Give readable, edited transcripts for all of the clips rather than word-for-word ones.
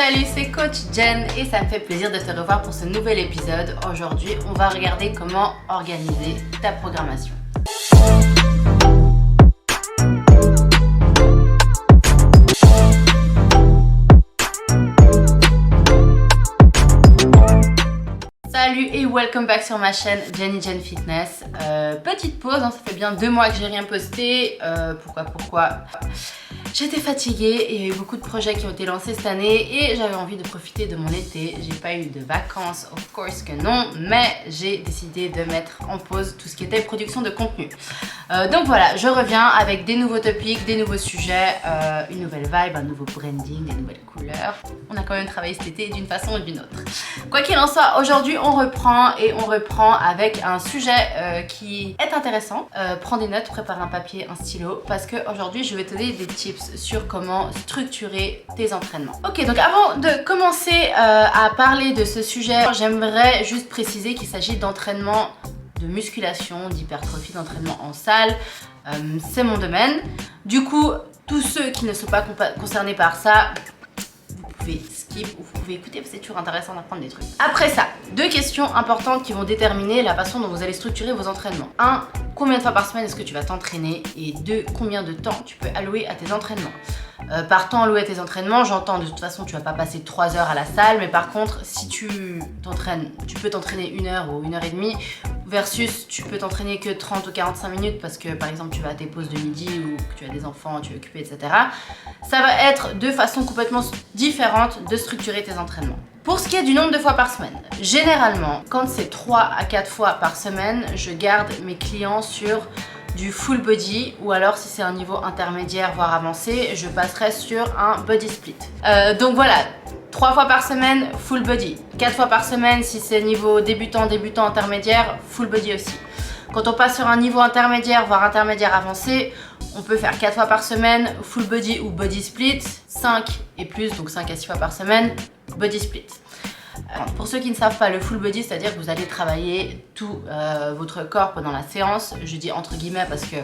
Salut, c'est Coach Jen et ça me fait plaisir de te revoir pour ce nouvel épisode. Aujourd'hui, on va regarder comment organiser ta programmation. Salut et welcome back sur ma chaîne Jenny Jen Fitness. Petite pause, ça fait bien 2 mois que j'ai rien posté. Pourquoi J'étais fatiguée et il y a eu beaucoup de projets qui ont été lancés cette année et j'avais envie de profiter de mon été. J'ai pas eu de vacances, of course que non, mais j'ai décidé de mettre en pause tout ce qui était production de contenu. Donc voilà, je reviens avec des nouveaux topics, des nouveaux sujets, une nouvelle vibe, un nouveau branding, des nouvelles couleurs. On a quand même travaillé cet été d'une façon ou d'une autre. Quoi qu'il en soit, aujourd'hui on reprend avec un sujet qui est intéressant. Prends des notes, prépare un papier, un stylo, parce qu'aujourd'hui je vais te donner des tips sur comment structurer tes entraînements. Ok, donc avant de commencer à parler de ce sujet, j'aimerais juste préciser qu'il s'agit d'entraînement de musculation, d'hypertrophie, d'entraînement en salle. C'est mon domaine. Du coup, tous ceux qui ne sont pas concernés par ça, vous pouvez skip ou vous pouvez écouter, c'est toujours intéressant d'apprendre des trucs. Après ça, 2 questions importantes qui vont déterminer la façon dont vous allez structurer vos entraînements. 1. Combien de fois par semaine est-ce que tu vas t'entraîner? Et 2. Combien de temps tu peux allouer à tes entraînements? Par temps alloué à tes entraînements, j'entends de toute façon tu vas pas passer 3 heures à la salle, mais par contre si tu t'entraînes, tu peux t'entraîner 1 heure ou 1 heure et demie versus tu peux t'entraîner que 30 ou 45 minutes parce que par exemple tu vas à tes pauses de midi ou que tu as des enfants, tu es occupé, etc. Ça va être 2 façons complètement différentes de structurer tes entraînements. Pour ce qui est du nombre de fois par semaine, généralement quand c'est 3 à 4 fois par semaine, je garde mes clients sur du full body, ou alors si c'est un niveau intermédiaire voire avancé, je passerai sur un body split. Donc voilà, 3 fois par semaine full body, 4 fois par semaine si c'est niveau débutant intermédiaire, full body aussi. Quand on passe sur un niveau intermédiaire voire intermédiaire avancé, on peut faire 4 fois par semaine full body ou body split, 5 et plus, donc 5 à 6 fois par semaine body split. Pour ceux qui ne savent pas, le full body, c'est-à-dire que vous allez travailler tout votre corps pendant la séance. Je dis entre guillemets parce que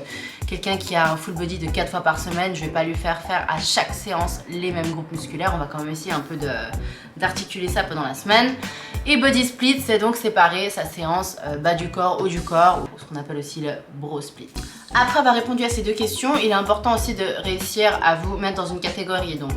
quelqu'un qui a un full body de 4 fois par semaine, je ne vais pas lui faire à chaque séance les mêmes groupes musculaires. On va quand même essayer un peu d'articuler ça pendant la semaine. Et body split, c'est donc séparer sa séance bas du corps, haut du corps, ou ce qu'on appelle aussi le bro split. Après avoir répondu à ces 2 questions, il est important aussi de réussir à vous mettre dans une catégorie. Donc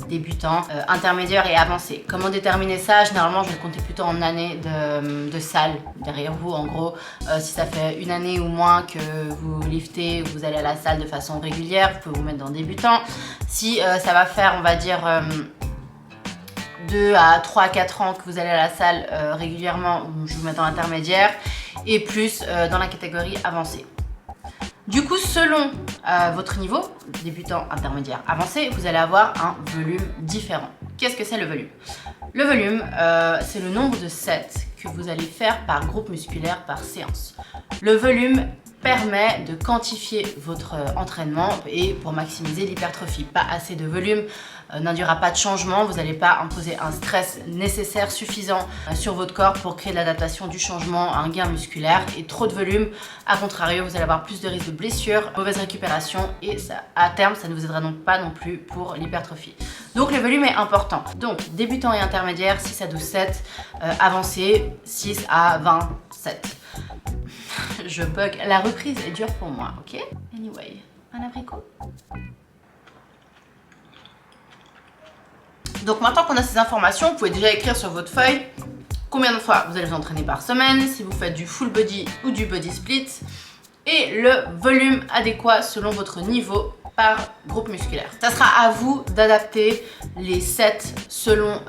débutant, intermédiaire et avancé. Comment déterminer ça? Généralement, je vais le compter plutôt en années de salle derrière vous. En gros, si ça fait 1 année ou moins que vous liftez, vous allez à la salle de façon régulière, vous pouvez vous mettre dans débutant. Si ça va faire, on va dire, 2 à 3 à 4 ans que vous allez à la salle régulièrement, je vous mets dans intermédiaire et plus dans la catégorie avancée. Du coup, selon votre niveau, débutant, intermédiaire, avancé, vous allez avoir un volume différent. Qu'est-ce que c'est le volume? Le volume, c'est le nombre de sets que vous allez faire par groupe musculaire par séance. Le volume permet de quantifier votre entraînement et pour maximiser l'hypertrophie. Pas assez de volume n'induira pas de changement, vous n'allez pas imposer un stress nécessaire, suffisant sur votre corps pour créer de l'adaptation du changement à un gain musculaire. Et trop de volume, à contrario, vous allez avoir plus de risques de blessures, mauvaise récupération et ça, à terme, ça ne vous aidera donc pas non plus pour l'hypertrophie. Donc le volume est important. Donc débutant et intermédiaire, 6 à 12 sets, avancé, 6 à 20 sets. Je bug, la reprise est dure pour moi, ok? Anyway, un abricot. Donc maintenant qu'on a ces informations, vous pouvez déjà écrire sur votre feuille combien de fois vous allez vous entraîner par semaine, si vous faites du full body ou du body split, et le volume adéquat selon votre niveau par groupe musculaire. Ça sera à vous d'adapter les sets selon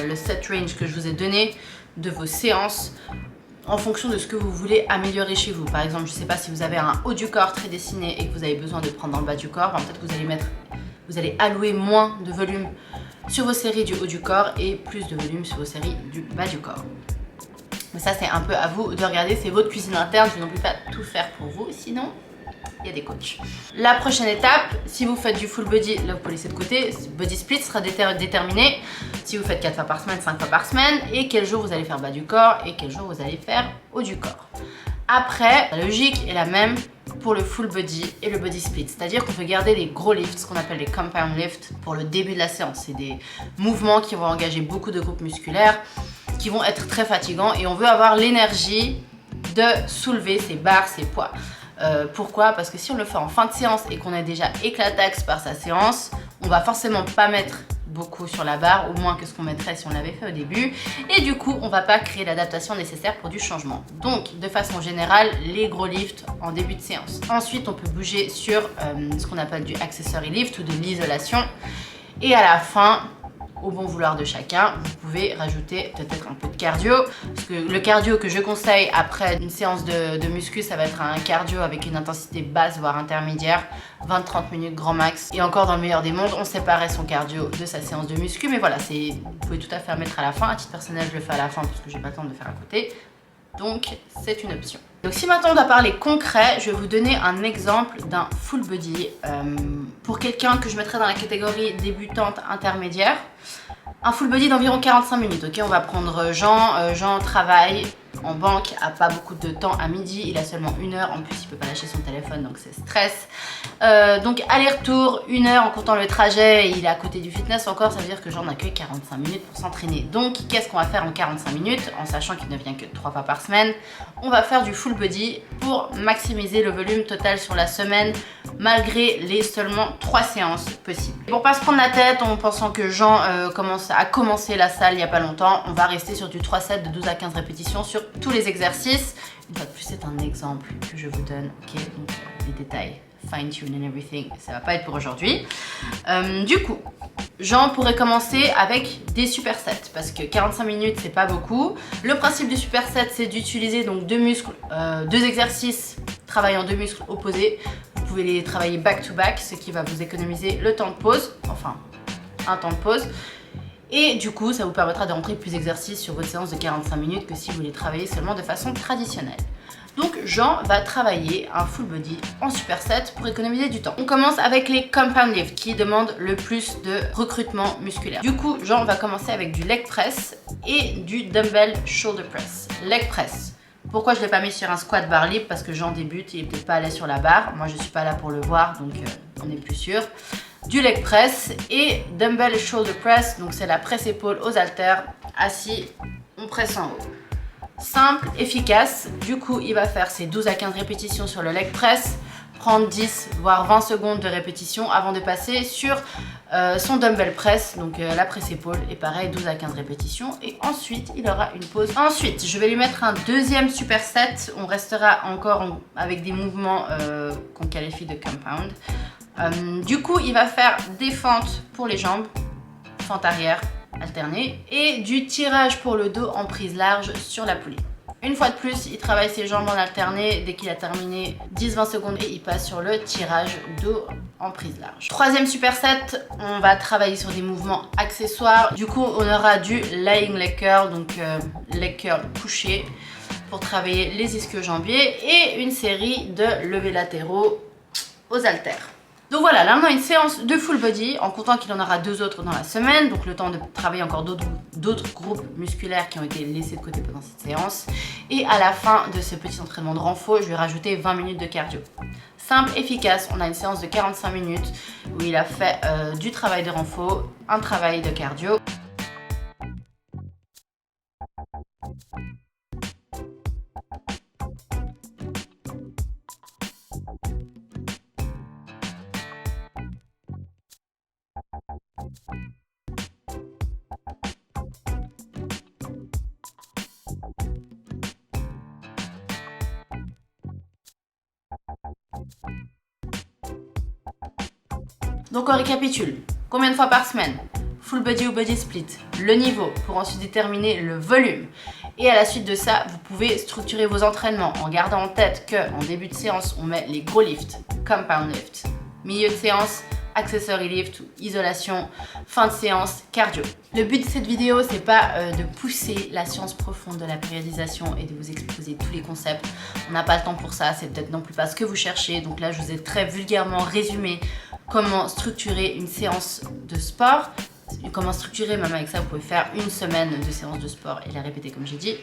le set range que je vous ai donné de vos séances en fonction de ce que vous voulez améliorer chez vous. Par exemple, je ne sais pas si vous avez un haut du corps très dessiné et que vous avez besoin de prendre dans le bas du corps, peut-être que vous allez allouer moins de volume sur vos séries du haut du corps et plus de volume sur vos séries du bas du corps. Mais ça, c'est un peu à vous de regarder, c'est votre cuisine interne, je ne vais non plus pas tout faire pour vous, sinon il y a des coachs. La prochaine étape, si vous faites du full body, là vous pouvez laisser de côté, body split sera déterminé si vous faites 4 fois par semaine, 5 fois par semaine, et quel jour vous allez faire bas du corps et quel jour vous allez faire haut du corps. Après, la logique est la même pour le full body et le body split. C'est-à-dire qu'on peut garder les gros lifts, ce qu'on appelle les compound lifts, pour le début de la séance. C'est des mouvements qui vont engager beaucoup de groupes musculaires, qui vont être très fatigants et on veut avoir l'énergie de soulever ces barres, ces poids. Pourquoi? Parce que si on le fait en fin de séance et qu'on est déjà éclataxe par sa séance, on va forcément pas mettre beaucoup sur la barre, au moins que ce qu'on mettrait si on l'avait fait au début, et du coup on va pas créer l'adaptation nécessaire pour du changement. Donc de façon générale, les gros lifts en début de séance. Ensuite on peut bouger sur ce qu'on appelle du accessory lift ou de l'isolation, et à la fin, au bon vouloir de chacun, vous pouvez rajouter peut-être un peu de cardio, parce que le cardio que je conseille après une séance de muscu, ça va être un cardio avec une intensité basse voire intermédiaire, 20-30 minutes grand max. Et encore dans le meilleur des mondes, on séparait son cardio de sa séance de muscu, mais voilà, vous pouvez tout à fait mettre à la fin. À titre personnel, je le fais à la fin parce que j'ai pas le temps de le faire à côté, donc c'est une option. Donc si maintenant on doit parler concret, je vais vous donner un exemple d'un full body pour quelqu'un que je mettrais dans la catégorie débutante intermédiaire. Un full body d'environ 45 minutes, ok? On va prendre Jean. Jean travaille en banque, a pas beaucoup de temps à midi, il a seulement 1 heure, en plus il peut pas lâcher son téléphone donc c'est stress. Donc aller-retour, 1 heure en comptant le trajet, il est à côté du fitness encore, ça veut dire que Jean n'a que 45 minutes pour s'entraîner. Donc qu'est-ce qu'on va faire en 45 minutes, en sachant qu'il ne vient que 3 fois par semaine? On va faire du full body pour maximiser le volume total sur la semaine, malgré les seulement 3 séances possibles. Pour pas se prendre la tête en pensant que Jean a commencé la salle il y a pas longtemps, on va rester sur du 3 sets de 12 à 15 répétitions sur tous les exercices. Une fois de plus, c'est un exemple que je vous donne, ok? Donc les détails, fine tune and everything, ça va pas être pour aujourd'hui. Du coup, Jean pourrait commencer avec des supersets parce que 45 minutes c'est pas beaucoup. Le principe du superset, c'est d'utiliser donc deux exercices travaillant 2 muscles opposés. Vous pouvez les travailler back to back, ce qui va vous économiser le temps de pause, enfin un temps de pause. Et du coup, ça vous permettra de rentrer plus d'exercices sur votre séance de 45 minutes que si vous les travaillez seulement de façon traditionnelle. Donc Jean va travailler un full body en superset pour économiser du temps. On commence avec les compound lifts qui demandent le plus de recrutement musculaire. Du coup, Jean va commencer avec du leg press et du dumbbell shoulder press. Leg press. Pourquoi je ne l'ai pas mis sur un squat bar libre? Parce que Jean débute, il n'est peut-être pas à l'aise sur la barre. Moi, je ne suis pas là pour le voir, donc on est plus sûr. Du leg press et dumbbell shoulder press, donc c'est la presse épaule aux haltères, assis, on presse en haut. Simple, efficace, du coup il va faire ses 12 à 15 répétitions sur le leg press, prendre 10 voire 20 secondes de répétition avant de passer sur son dumbbell press, donc la presse épaule, et pareil 12 à 15 répétitions, et ensuite il aura une pause. Ensuite je vais lui mettre un deuxième superset, on restera encore avec des mouvements qu'on qualifie de compound. Du coup, il va faire des fentes pour les jambes, fente arrière alternée, et du tirage pour le dos en prise large sur la poulie. Une fois de plus, il travaille ses jambes en alterné. Dès qu'il a terminé 10-20 secondes, et il passe sur le tirage dos en prise large. Troisième superset, on va travailler sur des mouvements accessoires. Du coup, on aura du lying leg curl, donc leg curl couché, pour travailler les ischio-jambiers, et une série de levés latéraux aux haltères. Donc voilà, là on a une séance de full body en comptant qu'il en aura 2 autres dans la semaine, donc le temps de travailler encore d'autres groupes musculaires qui ont été laissés de côté pendant cette séance. Et à la fin de ce petit entraînement de renfort, je vais rajouter 20 minutes de cardio. Simple, efficace, on a une séance de 45 minutes où il a fait du travail de renfort, un travail de cardio. Donc on récapitule, combien de fois par semaine? Full body ou body split, le niveau pour ensuite déterminer le volume. Et à la suite de ça, vous pouvez structurer vos entraînements en gardant en tête qu'en début de séance, on met les gros lifts, compound lifts. Milieu de séance, accessory lift ou isolation, fin de séance, cardio. Le but de cette vidéo, c'est pas de pousser la science profonde de la périodisation et de vous exposer tous les concepts. On n'a pas le temps pour ça, c'est peut-être non plus pas ce que vous cherchez. Donc là, je vous ai très vulgairement résumé comment structurer une séance de sport. comment structurer même avec ça. Vous pouvez faire une semaine de séance de sport et les répéter comme j'ai dit,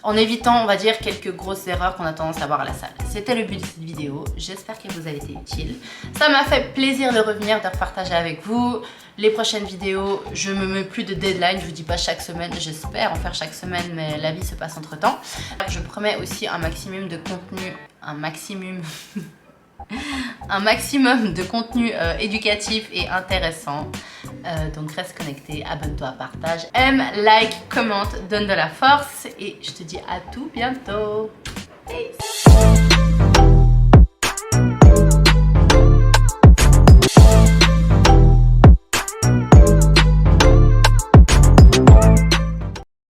en évitant on va dire quelques grosses erreurs qu'on a tendance à voir à la salle. C'était le but de cette vidéo, j'espère qu'elle vous a été utile. Ça m'a fait plaisir de revenir, de repartager avec vous. Les prochaines vidéos, je me mets plus de deadline, je vous dis pas chaque semaine, j'espère en faire chaque semaine, mais la vie se passe entre temps. Je promets aussi un maximum de contenu, un maximum de contenu éducatif et intéressant. Donc reste connecté, abonne-toi, partage, aime, like, commente, donne de la force et je te dis à tout bientôt. Peace.